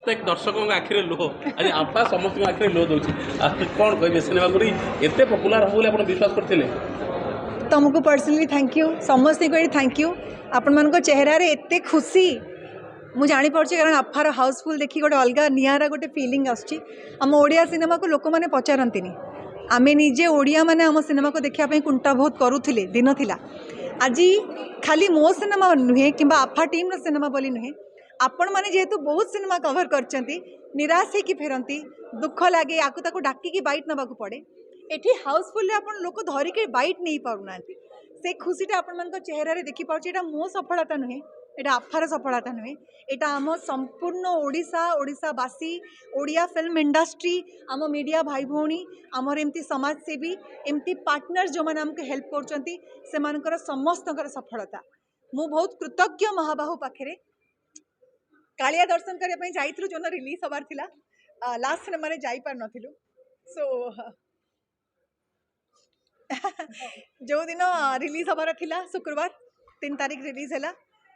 प्रत्येक दर्शकों आखिरे लुह आज आफा समस्त आखिरे लुह दूसरी कौन कहे सिनेमा करी एत पपुलार हम बोले विश्वास करते तुमको पर्सनली थैंक यू समस्त को थैंक यू आपण मान चेहरा रे एते खुशी मुझे जापारे कारण आफार हाउसफुल देखी गोटे अलग निरा गोटे फिलिंग आम ओडिया सिनेमा को लोक मैंने पचारती आम निजे ओडिया मैंने आम सिनेमा को देखापी कुंटा बहुत करुले दिन थिला आज खाली मो सिनेमा नुहे कि आफा टीम सिनेमा बोली नुहे आपण मैंने जेहेतु बहुत सिनेमा कवर कर निराश होकर फेरती दुख लगे आपको ताको डाकिकी बैट नाक पड़े एठी हाउसफुल आप लोक धरिक बैट नहीं पाना से खुशीटा आपण मान चेहरा देखी पार्टी एटा मो सफलता नुहे एटा आफार सफलता नुहे एटा आम संपूर्ण ओडिशावासी ओडिया फिल्म इंडस्ट्री आम मीडिया भाई भौणी आमर एमती समाजसेवी एमती पार्टनर जो मैंने आमको हेल्प कर समस्त सफलता मु बहुत कृतज्ञ महाबाहु पाखे कालिया दर्शन करने जाइलु जो रिलीज हबार थिला लास्ट सिनेमा रे जाई पार नथिलु सो जो दिन रिलीज हबार थिला शुक्रवार 3 तारीख रिलीज है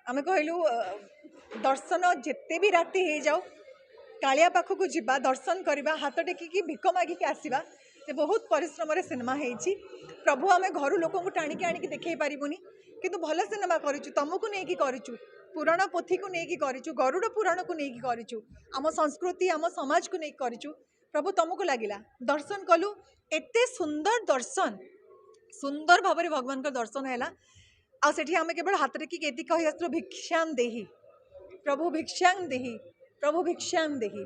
आम कहलु दर्शन जिते भी राति हो जाऊ कालिया पाखक जीवा दर्शन करवा हाथ टेकिकी भिक मागिकी आसवा से बहुत परिश्रम सिनेमा होती प्रभु आम घर लोक टाणिकी आणिकी देखे पारूनी किंतु भल सिनेमा करूँ तुमको नहीं करूँ पुराण पोथी को नहीं करूँ गरुड़ पुराण को नहीं करूँ आम संस्कृति आम समाज को नहीं करूँ प्रभु तुमको लगिला दर्शन कलु एते सुंदर दर्शन सुंदर भाव में भगवान का दर्शन है आठी आम केवल हाथ टेकिकी कही आसलु भिक्षाम देही प्रभु भिक्षाम देही प्रभु भिक्षाम देही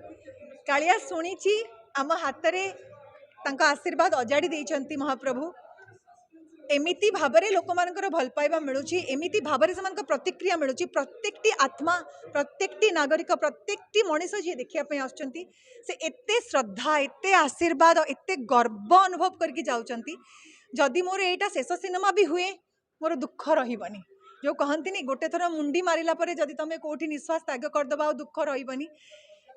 कालिया शुणी आम हाथ में आशीर्वाद अजाड़ी देइचंती महाप्रभु एमिति भाबरे लोक मानकर भल पाइबा मिलुची एमिति भाबरे समान प्रतिक्रिया मिलुची प्रत्येकटी आत्मा प्रत्येकटी नागरिक प्रत्येकटी मनीष जी देखिया पे आछंती से एते श्रद्धा एते आशीर्वाद एते गर्व अनुभव करके जाउचंती जदि मोर एटा शेष सिनेमा भी हुए मोर दुख रहिबनी जो कहंतिनी गोटे थर मुंडी मारिला परे जदि तमे कोठी निश्वास त्याग करदबा दुख रहिबनी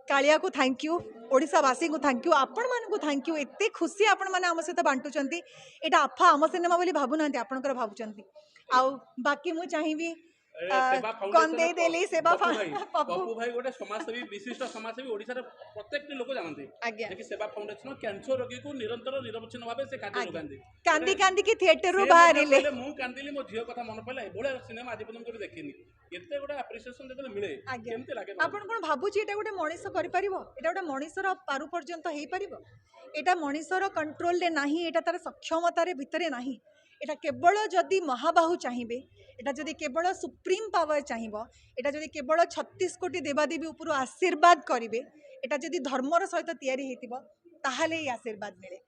कालिया को थैंक यू ओडिशावासी को थैंक यू आपण मान को थैंक यू एते खुशी आपण माने आम सहित बांटुचंती एटा आफा आम सिनेमा बोली भाबुनांती आपणकर भाबुचंती आउ बाकी मु चाहिबी कौन दे देली सेवा पप्पू भाई गोटे समाजसेवी विशिष्ट समाजसेवी ओडिसा रे प्रत्येक लोक जानते कि सेवा फाउंडेशन कैंसर रोगी को निरंतर निरवच्छिन्न भाव से कार्य लगांती कांदी कांदी की थिएटर रो बाहरिले मु कांदिली मो झियो कथा मन पड़ला एबोले सिनेमा आज पर्यंत कोई देखिनी एते गोटे एप्रिसिएशन देले मिले केमते लागे आपण कोन भाबुची एटा गोटे मनीष करि परिबो एटा गोटे मनीषर पारु पर्यंत हेई परिबो एटा मनीषर कंट्रोल ले नाही एटा तार सक्षमता रे भितरे नाही एटा केवल जदि महाबाहु चाहिए एटा जदि केवल सुप्रीम पावर चाहिए एटा जदि केवल 36 कोटी देवादेवी उपर आशीर्वाद करेंगे एटा जदि धर्मर सहित तैयारी होइतिबो ताहाले ही आशीर्वाद मिले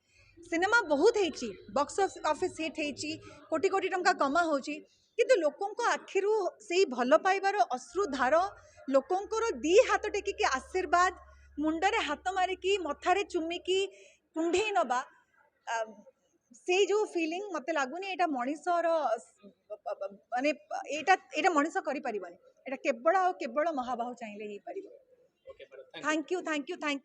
सिनेमा बहुत होती बॉक्स ऑफिस हिट होती कोटी कोटी टंका कमा होची किंतु लोकों आखिरु से भल पाइबार अश्रुधार लोकों दी हाथ टेकिकी आशीर्वाद मुंडरे हाथ मारिकी मथारे चुमिकी कुंडे नबा से जो फीलिंग मत लगुनि एटा मनीषर माने एटा मनीष करि परिबनी एटा केवल महाबाहु चाहिए ही परिबो thank you thank you thank you.